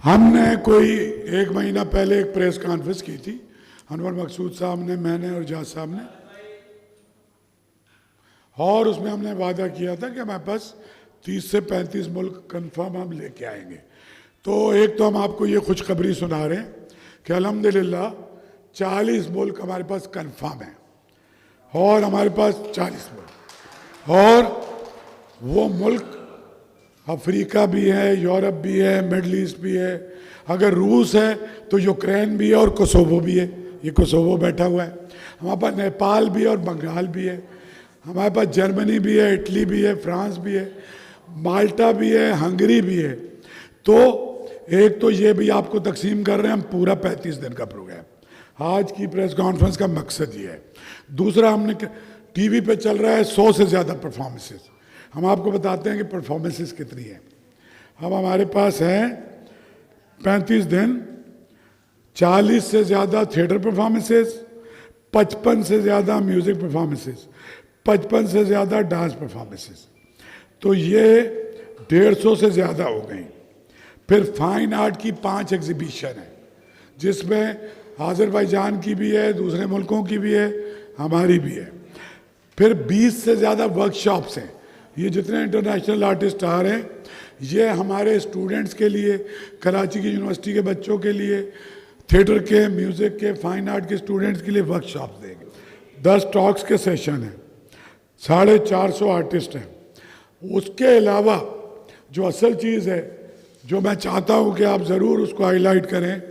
हमने कोई 1 महीना पहले एक प्रेस कॉन्फ्रेंस की थी, अनवर मकसूद साहब ने, मैंने और जाज साहब ने, और उसमें हमने वादा किया था कि हमारे पास 30 से 35 मुल्क कंफर्म हम लेके आएंगे। तो एक तो हम आपको ये खुशखबरी सुना रहे हैं कि अल्हम्दुलिल्लाह 40 मुल्क हमारे पास कंफर्म है, और हमारे पास 40 मुल्क, और वो मुल्क अफ्रीका भी है, यूरोप भी है, मिडल ईस्ट भी है, अगर रूस है तो यूक्रेन भी है और कोसोवो भी है, ये कोसोवो बैठा हुआ है, हमारे पास नेपाल भी है और बंगाल भी है, हमारे पास जर्मनी भी है, इटली भी है, फ्रांस भी है, माल्टा भी है, हंगरी भी है। तो एक तो ये भी आपको तकसीम कर रहे हैं हम पूरा 35 दिन का प्रोग्राम। आज की प्रेस कॉन्फ्रेंस का मकसद ये है। दूसरा, हमने टीवी पे चल रहा है 100 से ज़्यादा परफॉर्मेंसेस। हम आपको बताते हैं कि परफॉर्मेंसेस कितनी है। अब हमारे पास हैं 35 दिन, 40 से ज़्यादा थिएटर परफॉर्मेंसेस, 55 से ज़्यादा म्यूज़िक परफॉर्मेंसेस, 55 से ज़्यादा डांस परफॉर्मेंसेस, तो ये 150 से ज़्यादा हो गई। फिर फाइन आर्ट की 5 एग्जीबिशन है, जिसमें आज़रबाईजान की भी है, दूसरे मुल्कों की भी है, हमारी भी है। फिर 20 से ज़्यादा वर्कशॉप्स हैं। ये जितने इंटरनेशनल आर्टिस्ट आ रहे हैं, ये हमारे स्टूडेंट्स के लिए, कराची की यूनिवर्सिटी के बच्चों के लिए, थिएटर के, म्यूज़िक के, फाइन आर्ट के स्टूडेंट्स के लिए वर्कशॉप देंगे। 10 टॉक्स के सेशन हैं, 450 आर्टिस्ट हैं। उसके अलावा जो असल चीज़ है, जो मैं चाहता हूँ कि आप ज़रूर उसको हाईलाइट करें,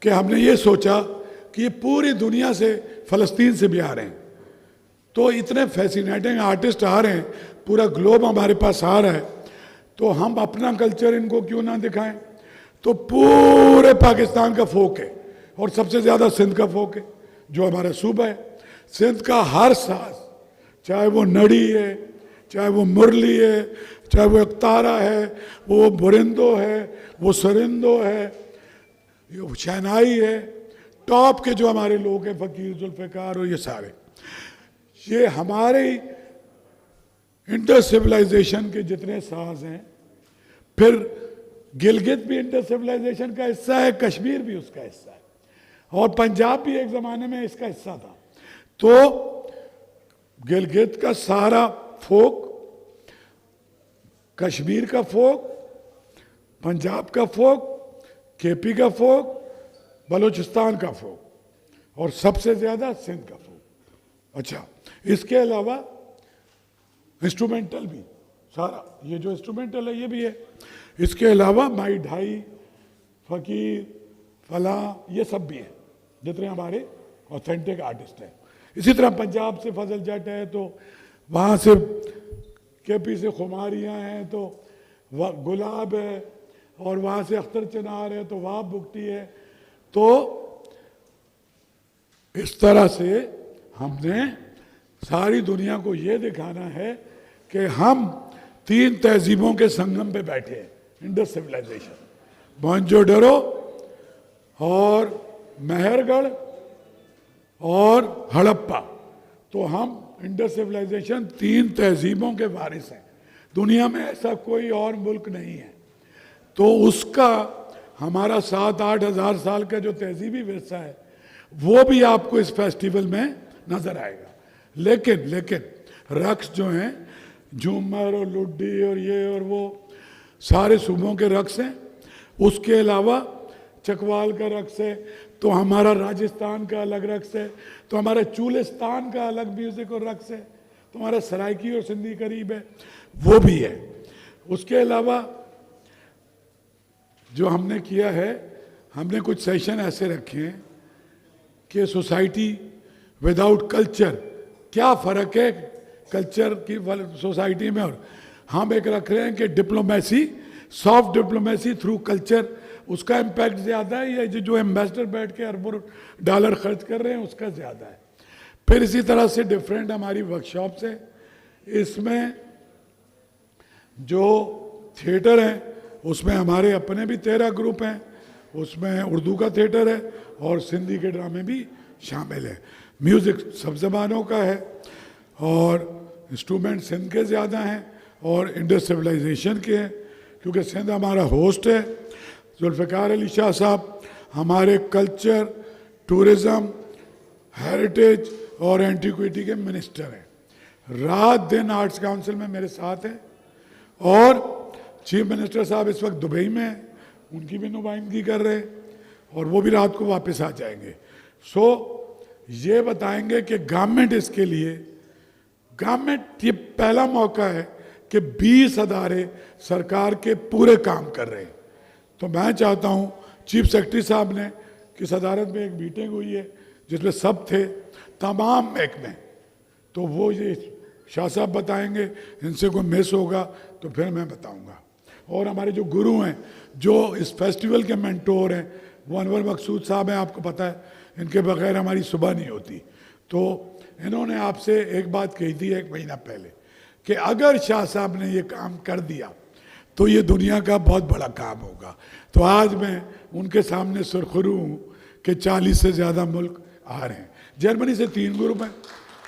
कि हमने ये सोचा कि ये पूरी दुनिया से, फ़लस्तीन से भी आ रहे हैं, तो इतने फैसिनेटिंग आर्टिस्ट आ रहे हैं, पूरा ग्लोब हमारे पास आ रहा है, तो हम अपना कल्चर इनको क्यों ना दिखाएं। तो पूरे पाकिस्तान का फोक है, और सबसे ज़्यादा सिंध का फोक है, जो हमारा सूबा है। सिंध का हर साज, चाहे वो नड़ी है, चाहे वो मुरली है, चाहे वो अक्तारा है, वो बुरिंदो है, वो सरिंदो है, ये शहनाई है, टॉप के जो हमारे लोग हैं, फ़कीर, जुल्फ़िकार और ये सारे, ये हमारे इंटर सिविलाइजेशन के जितने साज हैं। फिर गिलगित भी इंटर सिविलाइजेशन का हिस्सा है, कश्मीर भी उसका हिस्सा है, और पंजाब भी एक ज़माने में इसका हिस्सा था। तो गिलगित का सारा फोक, कश्मीर का फोक, पंजाब का फोक, केपी का फोक, बलूचिस्तान का फोक, और सबसे ज़्यादा सिंध का फोक। अच्छा, इसके अलावा इंस्ट्रूमेंटल भी सारा, ये जो इंस्ट्रूमेंटल है ये भी है। इसके अलावा माई ढाई, फ़कीर, फला, ये सब भी हैं, जितने हमारे ऑथेंटिक आर्टिस्ट हैं। इसी तरह पंजाब से फजल जट है, तो वहाँ से केपी से खुमारियाँ हैं, तो गुलाब है, और वहाँ से अख्तर चनार है, तो वहाँ बुकटी है। तो इस तरह से हमने सारी दुनिया को ये दिखाना है कि हम 3 तहजीबों के संगम पे बैठे हैं। इंडस सिविलाइजेशन, मोहनजोदड़ो और मेहरगढ़ और हड़प्पा, तो हम इंडस सिविलाइजेशन 3 तहजीबों के वारिस हैं। दुनिया में ऐसा कोई और मुल्क नहीं है। तो उसका हमारा 7-8 हज़ार साल का जो तहजीबी विरसा है, वो भी आपको इस फेस्टिवल में नज़र आएगा। लेकिन रक्स जो हैं, झूमर और लुड्डी और ये और वो, सारे सूबों के रक्स हैं। उसके अलावा चकवाल का रक्स है, तो हमारा राजस्थान का अलग रक्स है, तो हमारा चूलिस्तान का अलग म्यूज़िक और रक्स है, तो हमारा सराइकी और सिंधी करीब है, वो भी है। उसके अलावा जो हमने किया है, हमने कुछ सेशन ऐसे रखे हैं कि सोसाइटी विदाउट कल्चर, क्या फ़र्क है कल्चर की सोसाइटी में, और हम एक रख रहे हैं कि diplomacy, soft diplomacy through culture, उसका इम्पैक्ट ज़्यादा है, या जो एम्बेसडर बैठ के अरबों डॉलर खर्च कर रहे हैं उसका ज़्यादा है। फिर इसी तरह से डिफरेंट हमारी वर्कशॉप्स हैं। इसमें जो थिएटर हैं, उसमें हमारे अपने भी 13 ग्रुप हैं, उसमें उर्दू का थिएटर है और सिंधी के ड्रामे भी शामिल है। म्यूज़िक सब ज़बानों का है, और इंस्ट्रूमेंट सिंध के ज़्यादा हैं और इंडस सिविलाइजेशन के हैं, क्योंकि सिंध हमारा होस्ट है। जुल्फ़िकार अली शाह साहब हमारे कल्चर, टूरिज़्म, हेरिटेज और एंटीक्विटी के मिनिस्टर हैं। रात दिन आर्ट्स काउंसिल में मेरे साथ हैं और चीफ मिनिस्टर साहब इस वक्त दुबई में हैं, उनकी भी नुमाइंदगी कर रहे हैं और वो भी रात को वापस आ जाएंगे। ये बताएंगे कि गवर्नमेंट इसके लिए, गवर्नमेंट ये पहला मौका है कि 20 अदारे सरकार के पूरे काम कर रहे हैं। तो मैं चाहता हूँ, चीफ सेक्रेटरी साहब ने कि सदारत में एक मीटिंग हुई है जिसमें सब थे, तमाम महकमे, तो वो ये शाह साहब बताएंगे, इनसे कोई मिस होगा तो फिर मैं बताऊंगा। और हमारे जो गुरु हैं, जो इस फेस्टिवल के मेंटोर हैं, वो अनवर मकसूद साहब हैं, आपको पता है, इनके बगैर हमारी सुबह नहीं होती। तो इन्होंने आपसे एक बात कही थी 1 महीना पहले कि अगर शाह साहब ने ये काम कर दिया तो ये दुनिया का बहुत बड़ा काम होगा। तो आज मैं उनके सामने सुरखरू हूँ कि 40 से ज़्यादा मुल्क आ रहे हैं। जर्मनी से 3 ग्रुप हैं,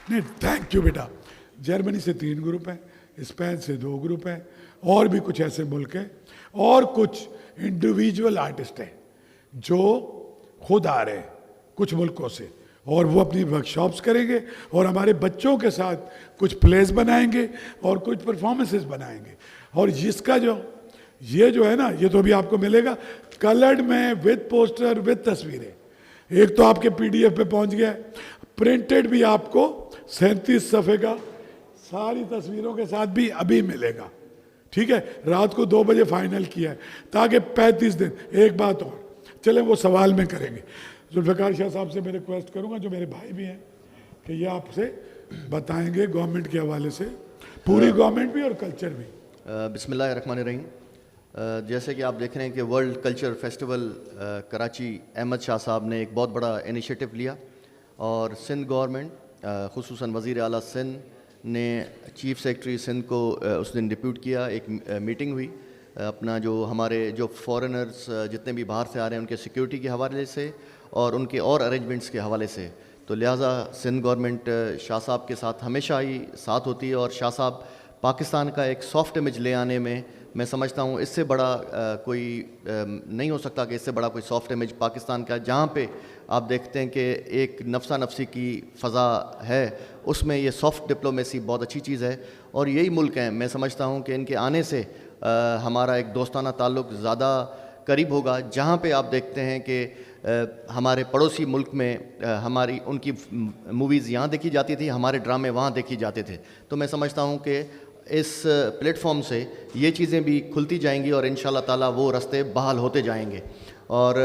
नहीं थैंक यू बेटा, जर्मनी से 3 ग्रुप हैं, स्पेन से 2 ग्रुप हैं, और भी कुछ ऐसे मुल्क हैं, और कुछ इंडिविजुअल आर्टिस्ट हैं जो खुद आ रहे हैं कुछ मुल्कों से, और वो अपनी वर्कशॉप्स करेंगे और हमारे बच्चों के साथ कुछ प्लेस बनाएंगे और कुछ परफॉर्मेंसेस बनाएंगे। और जिसका ये जो है ना, ये तो अभी आपको मिलेगा कलर्ड में, विद पोस्टर, विद तस्वीरें। एक तो आपके PDF पे पहुंच गया है, प्रिंटेड भी आपको 37 सफ़े का सारी तस्वीरों के साथ भी अभी मिलेगा। ठीक है, रात को 2 बजे फाइनल किया है ताकि 35 दिन। एक बात और, चले वो सवाल में करेंगे। जुल्फ़िकार शाह साहब से मैं रिक्वेस्ट करूंगा, जो मेरे भाई भी हैं, कि ये आपसे बताएंगे गवर्नमेंट के हवाले से, पूरी गवर्नमेंट भी और कल्चर भी। बिस्मिल्लाहिर्रहमानिर्रहीम। जैसे कि आप देख रहे हैं कि world culture festival Karachi, Ahmed Shah साहब ने एक बहुत बड़ा इनिशिएटिव लिया और सिंध गवर्नमेंट खुसूसन वज़ीर आला सिंध ने चीफ सेक्रेटरी सिंध को उस दिन डिप्यूट किया। एक मीटिंग हुई अपना जो हमारे जो फॉरेनर्स जितने भी बाहर से आ रहे हैं उनके सिक्योरिटी के हवाले से और उनके और अरेंजमेंट्स के हवाले से। तो लिहाजा सिंध गवर्नमेंट शाह साहब के साथ हमेशा ही साथ होती है और शाह साहब पाकिस्तान का एक सॉफ्ट इमेज ले आने में मैं समझता हूँ इससे बड़ा कोई नहीं हो सकता कि इससे बड़ा कोई सॉफ्ट इमेज पाकिस्तान का, जहाँ पे आप देखते हैं कि एक नफसा नफसी की फ़ज़ा है, उसमें ये सॉफ्ट डिप्लोमेसी बहुत अच्छी चीज़ है। और यही मुल्क हैं, मैं समझता हूँ कि इनके आने से हमारा एक दोस्ताना ताल्लुक़ ज़्यादा करीब होगा। जहाँ पे आप देखते हैं कि हमारे पड़ोसी मुल्क में हमारी उनकी मूवीज़ यहाँ देखी जाती थी, हमारे ड्रामे वहाँ देखी जाते थे। तो मैं समझता हूँ कि इस प्लेटफॉर्म से ये चीज़ें भी खुलती जाएंगी और इंशाल्लाह ताला वो रास्ते बहाल होते जाएंगे। और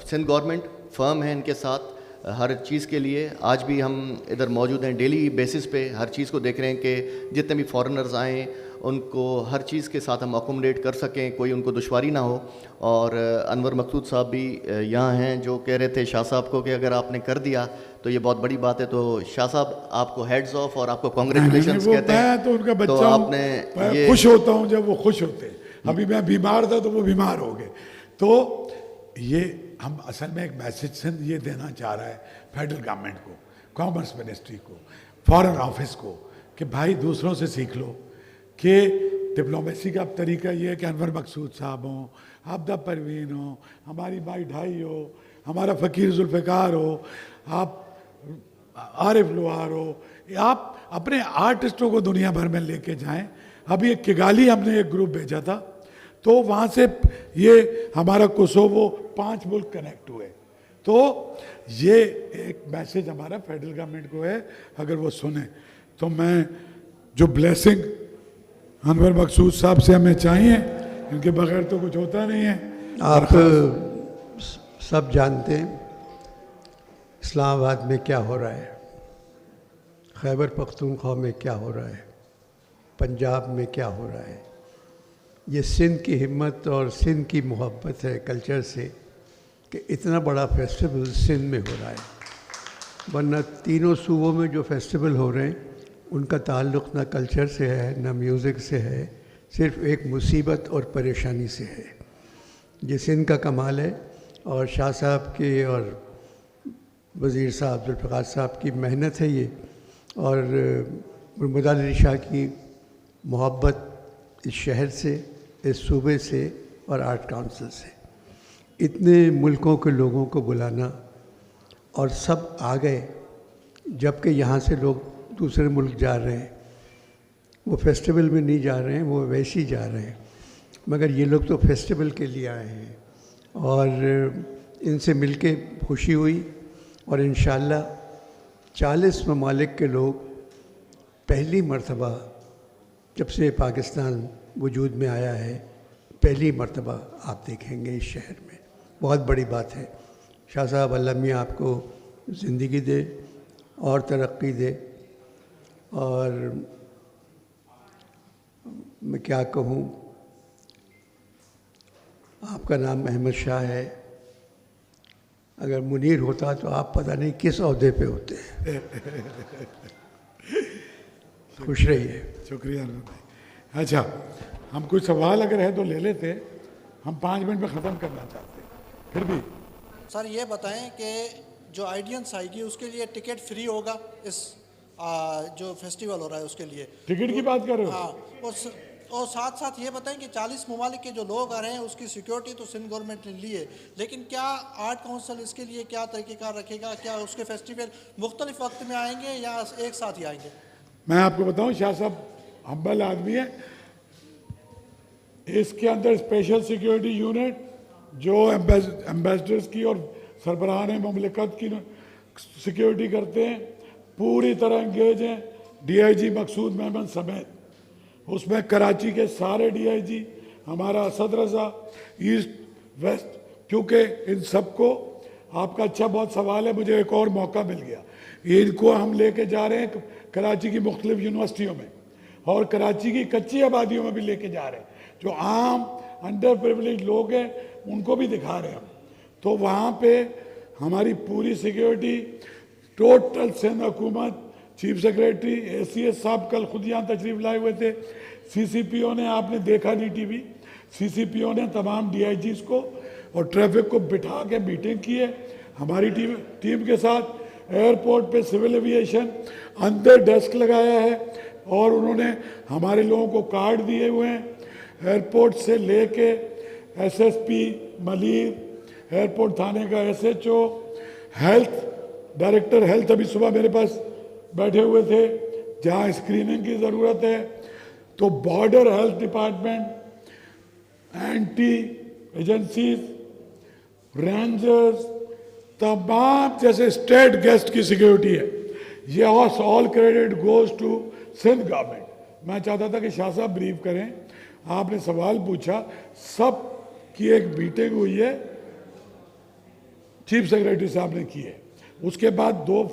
सिंध गवर्नमेंट फर्म है इनके साथ हर चीज़ के लिए। आज भी हम इधर मौजूद हैं, डेली बेसिस पे हर चीज़ को देख रहे हैं कि जितने भी फॉरेनर्स आएँ उनको हर चीज़ के साथ हम अकोमोडेट कर सकें, कोई उनको दुश्वारी ना हो। और अनवर मकसूद साहब भी यहाँ हैं जो कह रहे थे शाह साहब को कि अगर आपने कर दिया तो ये बहुत बड़ी बात है। तो शाह साहब आपको हेड्स ऑफ और आपको कॉन्ग्रेचुलेशंस कहते हैं। तो उनका बच्चा तो आपने ये खुश होता हूँ जब वो खुश होते हैं। अभी मैं बीमार था तो वो बीमार हो गए। तो ये हम असल में एक मैसेज सिंध ये देना चाह रहा है फेडरल गवर्नमेंट को, कॉमर्स मिनिस्ट्री को, फॉरेन ऑफिस को, कि भाई दूसरों से सीख लो कि डिप्लोमेसी का तरीका ये है कि अनवर मकसूद साहब हो, आबदा परवीन हो, हमारी माई ढाई हो, हमारा फ़कीर जुल्फ़िकार हो, आप आरिफ लोहार हो, आप अपने आर्टिस्टों को दुनिया भर में लेके जाएं। अभी एक किगाली हमने एक ग्रुप भेजा था, तो वहाँ से ये हमारा कोसोवो 5 मुल्क कनेक्ट हुए। तो ये एक मैसेज हमारा फेडरल गवर्नमेंट को है, अगर वो सुने तो मैं जो ब्लेसिंग अनवर मकसूद साहब से हमें चाहिए, इनके बगैर तो कुछ होता नहीं है। आप सब जानते हैं इस्लामाबाद में क्या हो रहा है, खैबर पख्तूनख्वा में क्या हो रहा है, पंजाब में क्या हो रहा है। ये सिंध की हिम्मत और सिंध की मोहब्बत है कल्चर से कि इतना बड़ा फेस्टिवल सिंध में हो रहा है। वरना तीनों सूबों में जो फेस्टिवल हो रहे हैं उनका ताल्लुक़ ना कल्चर से है ना म्यूज़िक से है, सिर्फ एक मुसीबत और परेशानी से है। ये सिंध का कमाल है और शाह साहब की और वज़ीर साहब जुल्फ़िकार साहब की मेहनत है ये, और मुहम्मद अली शाह की मोहब्बत इस शहर से, इस सूबे से और आर्ट काउंसिल से। इतने मुल्कों के लोगों को बुलाना और सब आ गए, जबकि यहाँ से लोग दूसरे मुल्क जा रहे हैं, वो फेस्टिवल में नहीं जा रहे हैं, वो वैसे ही जा रहे हैं, मगर ये लोग तो फेस्टिवल के लिए आए हैं और इनसे मिलके खुशी हुई। और इंशाअल्लाह 40 ममालिक के लोग पहली मर्तबा जब से पाकिस्तान वजूद में आया है, पहली मर्तबा आप देखेंगे इस शहर में। बहुत बड़ी बात है। शाह साहब अल्लाह मियाँ आपको ज़िंदगी दे और तरक्की दे। और मैं क्या कहूँ, आपका नाम अहमद शाह है, अगर मुनीर होता तो आप पता नहीं किस ओहदे पे होते। खुश रहिए। शुक्रिया अनवर भाई। अच्छा, हम कुछ सवाल अगर है तो ले लेते, हम 5 मिनट में ख़त्म करना चाहते हैं। फिर भी सर ये बताएं कि जो ऑडियंस आएगी उसके लिए टिकट फ्री होगा इस जो फेस्टिवल हो रहा है उसके लिए? टिकट की बात कर रहे हो? हाँ, और साथ साथ ये बताएं कि 40 ममालिक के जो लोग आ रहे हैं उसकी सिक्योरिटी तो सिंध गवर्नमेंट ने ली है, लेकिन क्या आर्ट काउंसिल इसके लिए क्या तरीक़ेकार रखेगा? क्या उसके फेस्टिवल मुख्तलिफ वक्त में आएंगे या एक साथ ही आएंगे? मैं आपको बताऊं, शाह साहब हम्बल आदमी है। इसके अंदर स्पेशल सिक्योरिटी यूनिट जो एम्बेसडर्स की और सरबराहान ममलिकत की सिक्योरिटी करते हैं, पूरी तरह इंगेज हैं। DIG मकसूद मेमन समेत, उसमें कराची के सारे DIG, हमारा असद रजा, ईस्ट वेस्ट, क्योंकि इन सबको आपका अच्छा बहुत सवाल है, मुझे एक और मौका मिल गया। इनको हम लेके जा रहे हैं कराची की मुख्तलिफ यूनिवर्सिटियों में और कराची की कच्ची आबादियों में भी लेके जा रहे हैं। जो आम अंडर प्रिविलेज लोग हैं उनको भी दिखा रहे हैं हम। तो वहाँ पे हमारी पूरी सिक्योरिटी, टोटल सिंध हुकूमत, चीफ सेक्रेटरी, ACS साहब कल खुद यहाँ तशरीफ लाए हुए थे। CCPO ने, आपने देखा नहीं TV, CCPO ने तमाम DIGs को और ट्रैफिक को बिठा के मीटिंग की है हमारी टीम के साथ। एयरपोर्ट पे सिविल एविएशन अंदर डेस्क लगाया है और उन्होंने हमारे लोगों को कार्ड दिए हुए हैं। एयरपोर्ट से लेके SSP मलीर, एयरपोर्ट थाने का SHO, हेल्थ डायरेक्टर हेल्थ अभी सुबह मेरे पास बैठे हुए थे, जहाँ स्क्रीनिंग की ज़रूरत है तो border health department, anti agencies, rangers, तमाम जैसे स्टेट गेस्ट की सिक्योरिटी है। ये all credit goes to Sindh government. मैं चाहता था कि शाह साहब ब्रीफ करें, आपने सवाल पूछा, सब की एक मीटिंग हुई है, चीफ सेक्रेटरी साहब ने की है, उसके बाद 2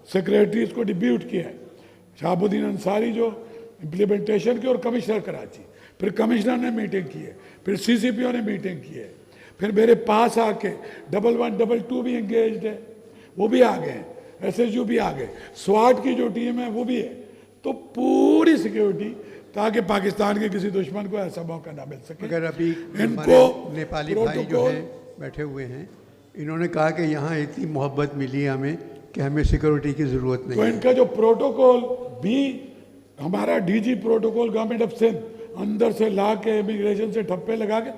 सेक्रेटरीज को डिप्यूट किया है, शहाबुद्दीन अंसारी जो इम्प्लीमेंटेशन की और कमिश्नर कराची, फिर कमिश्नर ने मीटिंग की है, फिर CCPO ने मीटिंग की है, फिर मेरे पास आके 1122 भी एंगेज्ड है, वो भी आ गए हैं, SHU भी आ गए, स्वाट की जो टीम है वो भी है। तो पूरी सिक्योरिटी, ताकि पाकिस्तान के किसी दुश्मन को ऐसा मौका ना मिल सके। अगर अभी इनको नेपाली भाई जो है बैठे हुए हैं, इन्होंने कहा कि यहाँ इतनी मोहब्बत मिली है हमें कि हमें सिक्योरिटी की ज़रूरत नहीं तो है। इनका जो प्रोटोकॉल भी, हमारा DG protocol government of Sindh अंदर से ला के इमिग्रेशन से ठप्पे लगा के,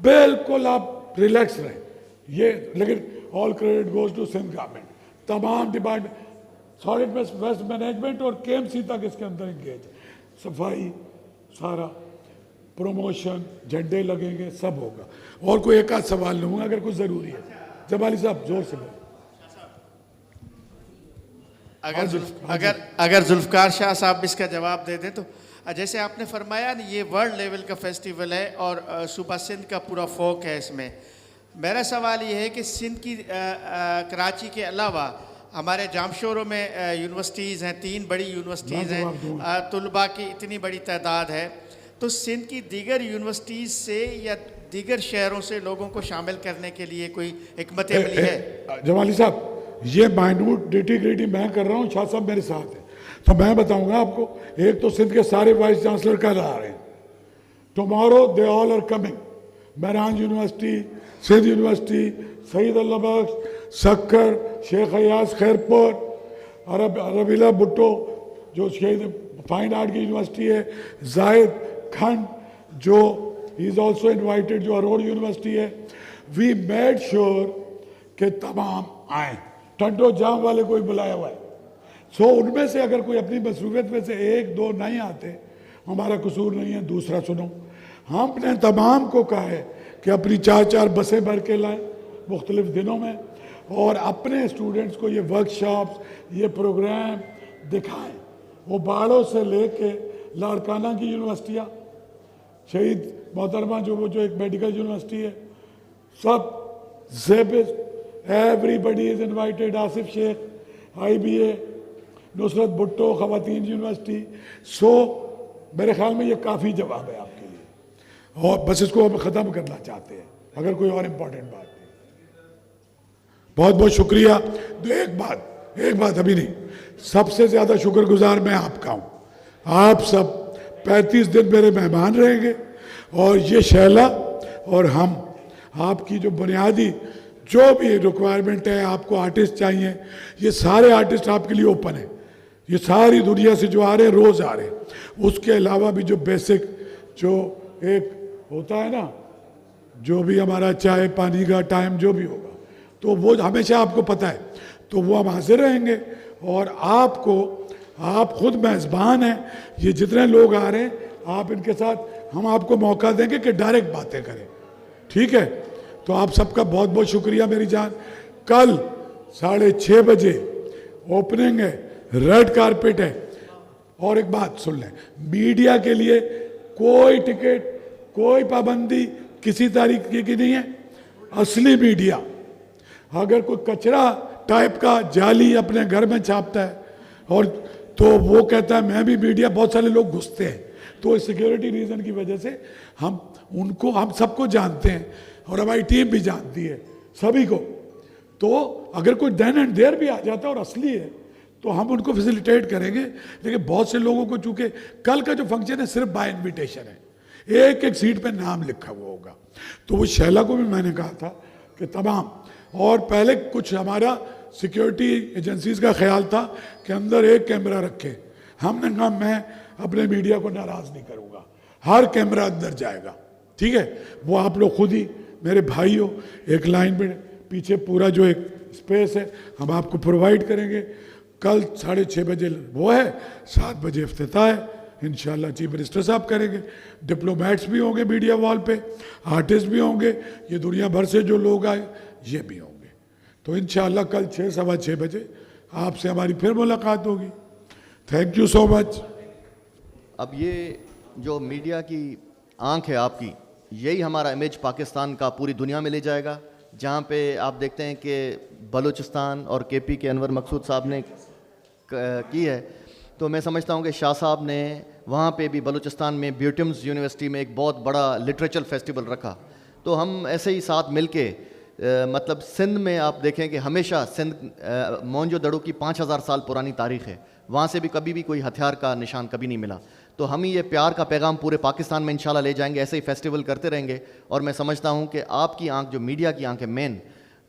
बिल्कुल आप रिलैक्स रहें ये, लेकिन all credit goes to Sindh government. तमाम डिपार्टमेंट, सॉलिड वेस्ट मैनेजमेंट और KMC तक इसके अंदर इंगेज, सफाई, सारा प्रमोशन, झंडे लगेंगे, सब होगा। और कोई एक आध सवाल लूँगा अगर कुछ ज़रूरी है। जमाली साहब जोर से बोलो। अगर जुल्फ़कार शाह साहब इसका जवाब दे दें तो, जैसे आपने फरमाया ना, ये वर्ल्ड लेवल का फेस्टिवल है और सूबा सिंध का पूरा फोक है इसमें। मेरा सवाल ये है कि सिंध की कराची के अलावा हमारे जामशोरों में यूनिवर्सिटीज़ हैं, 3 बड़ी यूनिवर्सिटीज़ हैं, तुलबा की इतनी बड़ी तादाद है, तो सिंध की दीगर यूनिवर्सिटीज़ से या दीगर शहरों से लोगों को शामिल करने के लिए कोई हिकमत अमली है? जमाली साहब, ये माइन्यूट डिटी मैं कर रहा हूँ, शाह साहब मेरे साथ हैं, तो मैं बताऊंगा आपको। एक तो सिंध के सारे वाइस चांसलर कल आ रहे हैं, tomorrow they all are coming. Mehran university, Sindh university, Saeed Allah Bakhsh, Sukkur, Shaikh Ayaz Khairpur, रबीला भुट्टो जो शहीद फाइन आर्ट की यूनिवर्सिटी है, जाहिद खंड जो ही इज़ ऑल्सो इन्वाइटेड जो अरोड़ यूनिवर्सिटी है, वी मेड श्योर कि तमाम आए, टंडो जाम वाले कोई बुलाया हुआ है। सो उनमें से अगर कोई अपनी मसरूफियत में से एक दो नहीं आते, हमारा कसूर नहीं है। दूसरा सुनो, हमने तमाम को कहा है कि अपनी 4-4 बसें भर के लाएं मुख्तलिफ दिनों में, और अपने स्टूडेंट्स को ये वर्कशॉप्स, ये प्रोग्राम दिखाएं। वो बाड़ों से लेके लाड़काना की यूनिवर्सिटियाँ, शहीद मोहतरमा जो एक मेडिकल यूनिवर्सिटी है, सब ज़ेबिस, everybody is invited, Asif Shaikh, IBA, Nusrat Bhutto Khawateen university. सो मेरे ख्याल में ये काफ़ी जवाब है आपके लिए, और बस इसको हम ख़त्म करना चाहते हैं अगर कोई और इम्पोर्टेंट बात नहीं। बहुत बहुत शुक्रिया। तो एक बात अभी नहीं, सबसे ज़्यादा शुक्रगुजार मैं आपका हूँ। आप सब 35 दिन मेरे मेहमान रहेंगे, और ये शैला और हम आपकी जो बुनियादी जो भी रिक्वायरमेंट है, आपको आर्टिस्ट चाहिए, ये सारे आर्टिस्ट आपके लिए ओपन है। ये सारी दुनिया से जो आ रहे हैं, रोज़ आ रहे हैं। उसके अलावा भी जो बेसिक जो एक होता है ना, जो भी हमारा चाय पानी का टाइम जो भी होगा, तो वो हमेशा आपको पता है, तो वो हम हाजिर रहेंगे। और आप खुद मेज़बान हैं, ये जितने लोग आ रहे हैं, आप इनके साथ हम आपको मौका देंगे कि डायरेक्ट बातें करें, ठीक है? तो आप सबका बहुत बहुत शुक्रिया मेरी जान। कल 6:30 बजे ओपनिंग है, रेड कारपेट है। और एक बात सुन लें, मीडिया के लिए कोई टिकट, कोई पाबंदी किसी तरीके की नहीं है। असली मीडिया अगर कोई कचरा टाइप का जाली अपने घर में छापता है, और तो वो कहता है मैं भी मीडिया, बहुत सारे लोग घुसते हैं, तो सिक्योरिटी रीज़न की वजह से हम सबको जानते हैं, और हमारी टीम भी जानती है सभी को। तो अगर कोई देन एंड देयर भी आ जाता है और असली है, तो हम उनको फैसिलिटेट करेंगे। लेकिन बहुत से लोगों को, चूंकि कल का जो फंक्शन है सिर्फ बाय इनविटेशन है, एक एक सीट पे नाम लिखा हुआ होगा। तो वो शैला को भी मैंने कहा था कि तमाम, और पहले कुछ हमारा सिक्योरिटी एजेंसीज का ख्याल था कि अंदर एक कैमरा रखे। हमने कहा मैं अपने मीडिया को नाराज़ नहीं करूँगा, हर कैमरा अंदर जाएगा, ठीक है? वो आप लोग खुद ही मेरे भाई हो, एक लाइन में पीछे पूरा जो एक स्पेस है हम आपको प्रोवाइड करेंगे। कल 6:30 बजे वो है, 7 बजे इफ्तिताह है, इंशाल्लाह चीफ मिनिस्टर साहब करेंगे। डिप्लोमेट्स भी होंगे मीडिया वॉल पे, आर्टिस्ट भी होंगे, ये दुनिया भर से जो लोग आए ये भी होंगे। तो इंशाल्लाह कल 6, 6:15 बजे आपसे हमारी फिर मुलाकात होगी। Thank you so much. अब ये जो मीडिया की आंख है आपकी, यही हमारा इमेज पाकिस्तान का पूरी दुनिया में ले जाएगा। जहाँ पे आप देखते हैं कि बलूचिस्तान और KP के अनवर मकसूद साहब ने की है, तो मैं समझता हूँ कि शाह साहब ने वहाँ पे भी बलूचिस्तान में ब्यूटिम्स यूनिवर्सिटी में एक बहुत बड़ा लिटरेचर फेस्टिवल रखा। तो हम ऐसे ही साथ मिल के मतलब सिंध में आप देखें कि हमेशा सिंध मोहनजोदड़ो की 5000 साल पुरानी तारीख़ है, वहाँ से भी कभी भी कोई हथियार का निशान कभी नहीं मिला। तो हम ही ये प्यार का पैगाम पूरे पाकिस्तान में इंशाल्लाह ले जाएंगे, ऐसे ही फेस्टिवल करते रहेंगे। और मैं समझता हूँ कि आपकी आंख, जो मीडिया की आंख है मेन,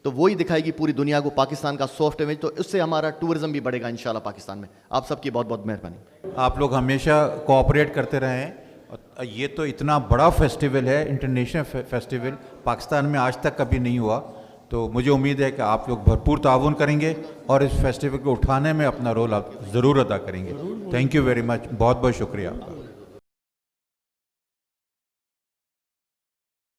तो वही दिखाएगी पूरी दुनिया को पाकिस्तान का सॉफ्ट इमेज, तो इससे हमारा टूरिज़्म भी बढ़ेगा इंशाल्लाह पाकिस्तान में। आप सबकी बहुत बहुत मेहरबानी। आप लोग हमेशा कोऑपरेट करते रहें। ये तो इतना बड़ा फेस्टिवल है, इंटरनेशनल फेस्टिवल, पाकिस्तान में आज तक कभी नहीं हुआ। तो मुझे उम्मीद है कि आप लोग भरपूर ताउन करेंगे और इस फेस्टिवल को उठाने में अपना रोल आप ज़रूर अदा करेंगे। थैंक यू वेरी मच, बहुत बहुत शुक्रिया आपका।